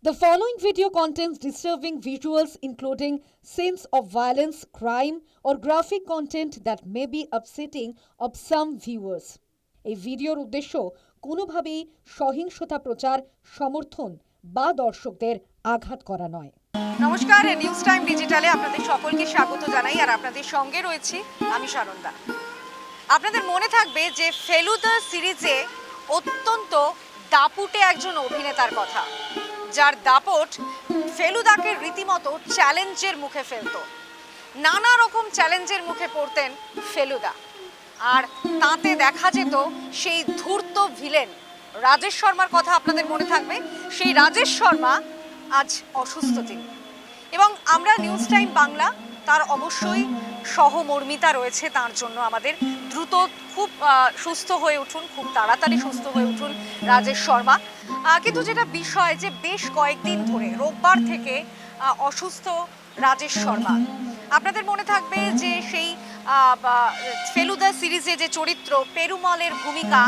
The following video contains disturbing visuals including scenes of violence, crime, or graphic content that may be upsetting of some viewers. এই ভিডিওর উদ্দেশ্য কোনোভাবেই সহিংসতা প্রচার, সমর্থন বা দর্শকদের আঘাত করা নয়। নমস্কার, নিউজ টাইম ডিজিটালে আপনাদের সকলকে স্বাগত জানাই। আর আপনাদের সঙ্গে রয়েছি আমি সানন্দা। আপনাদের মনে থাকবে যে ফেলুদা সিরিজে অত্যন্ত দাপুটে একজন অভিনেতার কথা, যার দাপট ফেলুদাকে রীতিমতো চ্যালেঞ্জের মুখে ফেলতো। নানা রকম চ্যালেঞ্জের মুখে পড়তেন ফেলুদা, আর তাতে দেখা যেত সেই ধূর্ত ভিলেন রাজেশ শর্মার কথা আপনাদের মনে থাকবে। সেই রাজেশ শর্মা আজ অসুস্থ তিনি, এবং আমরা নিউজ টাইম বাংলা তার অবশ্যই সহমর্মিতা রয়েছে তার জন্য। আমাদের দ্রুত খুব সুস্থ হয়ে উঠুন, খুব তাড়াতাড়ি সুস্থ হয়ে উঠুন রাজেশ শর্মা। কিন্তু যেটা বিষয় যে বেশ কয়েকদিন ধরে রোববার থেকে অসুস্থ রাজেশ শর্মা। আপনাদের মনে থাকবে যে সেই ফেলুদা সিরিজে যে চরিত্র পেরুমলের ভূমিকা,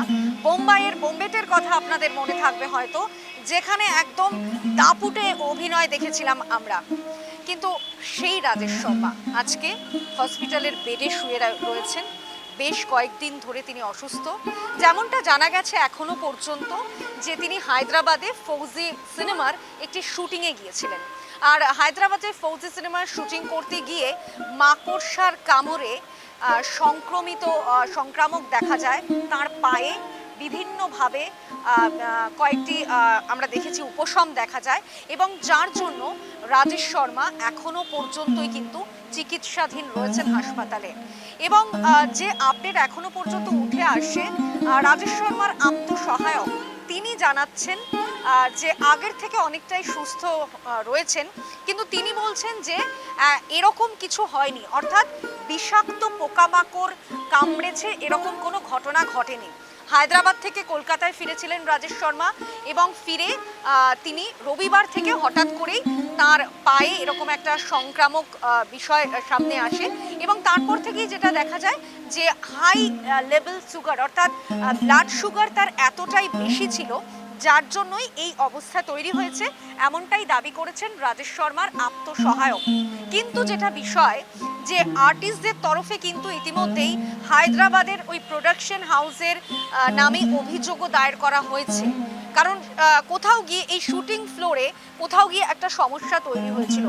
বোম্বাইয়ের বোম্বেটের কথা আপনাদের মনে থাকবে হয়তো, যেখানে একদম দাপুটে অভিনয় দেখেছিলাম আমরা। কিন্তু সেই রাজেশ শর্মা আজকে হসপিটালের বেডে শুয়ে রয়েছেন। বেশ কয়েকদিন ধরে তিনি অসুস্থ। যেমনটা জানা গেছে এখনো পর্যন্ত যে তিনি হায়দ্রাবাদে ফৌজি সিনেমার একটি শুটিংয়ে গিয়েছিলেন। আর হায়দ্রাবাদে ফৌজি সিনেমার শুটিং করতে গিয়ে মাকড়সার কামড়ে সংক্রামক দেখা যায় তার পায়ে। বিভিন্নভাবে কয়েকটি আমরা দেখেছি উপশম দেখা যায়, এবং যার জন্য রাজেশ শর্মা এখনো পর্যন্তই কিন্তু চিকিৎসাধীন রয়েছেন হাসপাতালে। এবং যে আপডেট এখনো পর্যন্ত উঠে আসে, রাজেশ শর্মার আত্মসহায়ক তিনি জানাচ্ছেন যে আগের থেকে অনেকটাই সুস্থ রয়েছেন, কিন্তু তিনি বলছেন যে এরকম কিছু হয়নি, অর্থাৎ বিষাক্ত পোকামাকড় কামড়েছে এরকম কোনো ঘটনা ঘটেনি। হায়দ্রাবাদ থেকে কলকাতায় ফিরেছিলেন রাজেশ শর্মা, এবং ফিরে তিনি রবিবার থেকে হঠাৎ করেই তার পায়ে এরকম একটা সংক্রামক বিষয় সামনে আসে, এবং তারপর থেকেই যেটা দেখা যায় যে হাই লেভেল সুগার, অর্থাৎ ব্লাড সুগার তার এতটাই বেশি ছিল, যার জন্যই এই অবস্থা তৈরি হয়েছে, এমনটাই দাবি করেছেন রাজেশ শর্মার আত্মসহায়ক। কিন্তু যেটা বিষয় যে আর্টিস্টদের তরফে কিন্তু ইতিমধ্যেই হায়দ্রাবাদের ওই প্রোডাকশন হাউসের নামে অভিযোগও দায়ের করা হয়েছে। কারণ কোথাও গিয়ে এই শুটিং ফ্লোরে কোথাও গিয়ে একটা সমস্যা তৈরি হয়েছিল,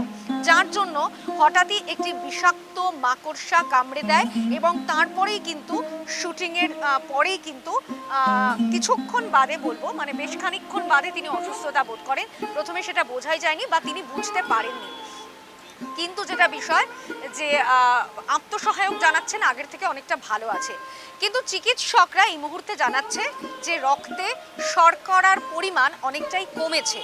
যার জন্য হঠাৎই একটি বিষাক্ত মাকড়সা কামড়ে দেয়, এবং তারপরেই কিন্তু শুটিংয়ের পরেই কিন্তু কিছুক্ষণ বাদে বলবো, মানে বেশ খানিকক্ষণ বাদে তিনি অসুস্থতা বোধ করেন। প্রথমে সেটা বোঝাই যায়নি বা তিনি বুঝতে পারেননি। কিন্তু যেটা বিষয় যে আত্মসহায়ক জানাচ্ছেন আগের থেকে অনেকটা ভালো আছে, কিন্তু চিকিৎসকরা এই মুহূর্তে জানাচ্ছে যে রক্তে শর্করার পরিমাণ অনেকটাই কমেছে,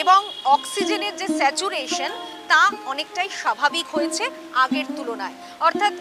এবং অক্সিজেনের যে স্যাচুরেশন তা অনেকটাই স্বাভাবিক হয়েছে আগের তুলনায়। অর্থাৎ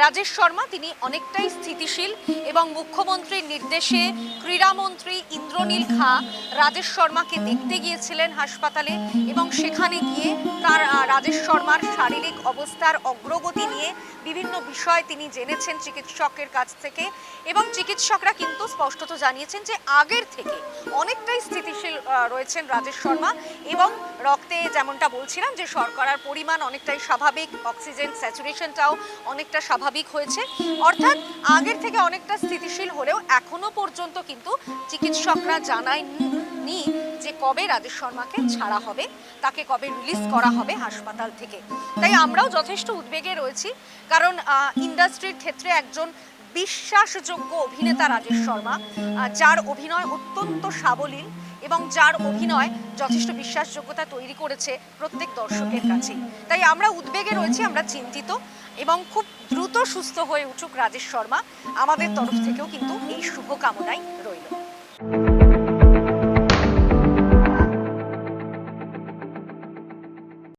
রাজেশ শর্মা তিনি অনেকটাই স্থিতিশীল, এবং মুখ্যমন্ত্রীর নির্দেশে ক্রীড়ামন্ত্রী ইন্দ্রনীল খাঁ রাজেশ শর্মাকে দেখতে গিয়েছিলেন হাসপাতালে, এবং সেখানে গিয়ে তার রাজেশ শর্মার শারীরিক অবস্থার অগ্রগতি নিয়ে বিভিন্ন বিষয় তিনি জেনেছেন চিকিৎসকের কাছ থেকে, এবং চিকিৎসকরা কিন্তু স্পষ্টত জানিয়েছেন যে আগের থেকে অনেকটাই স্থিতিশীল রয়েছেন রাজেশ শর্মা, এবং রক্তে যেমনটা বলছিলাম যে শর্করার পরিমাণ অনেকটাই স্বাভাবিক, অক্সিজেন স্যাচুরেশনটাও অনেকটা স্বাভাবিক হয়েছে। অর্থাৎ আগের থেকে অনেকটা স্থিতিশীল হলেও এখনো পর্যন্ত কিন্তু চিকিৎসকরা জানায়নি যে কবে রাজেশ শর্মাকে ছাড়া হবে, তাকে কবে রিলিজ করা হবে হাসপাতাল থেকে। তাই আমরাও যথেষ্ট উদ্বেগে রয়েছি, কারণ ইন্ডাস্ট্রির ক্ষেত্রে একজন বিশ্বাসযোগ্য অভিনেতা রাজেশ শর্মা, যার অভিনয় অত্যন্ত সাবলীল এবং যার অভিনয় যথেষ্ট বিশ্বাসযোগ্যতা তৈরি করেছে প্রত্যেক দর্শকের কাছেই। তাই আমরা উদ্বেগে রয়েছি, আমরা চিন্তিত, এবং খুব দ্রুত সুস্থ হয়ে উঠুক রাজেশ শর্মা। আমাদের তরফ থেকেও কিন্তু এই শুভকামনাই রইল।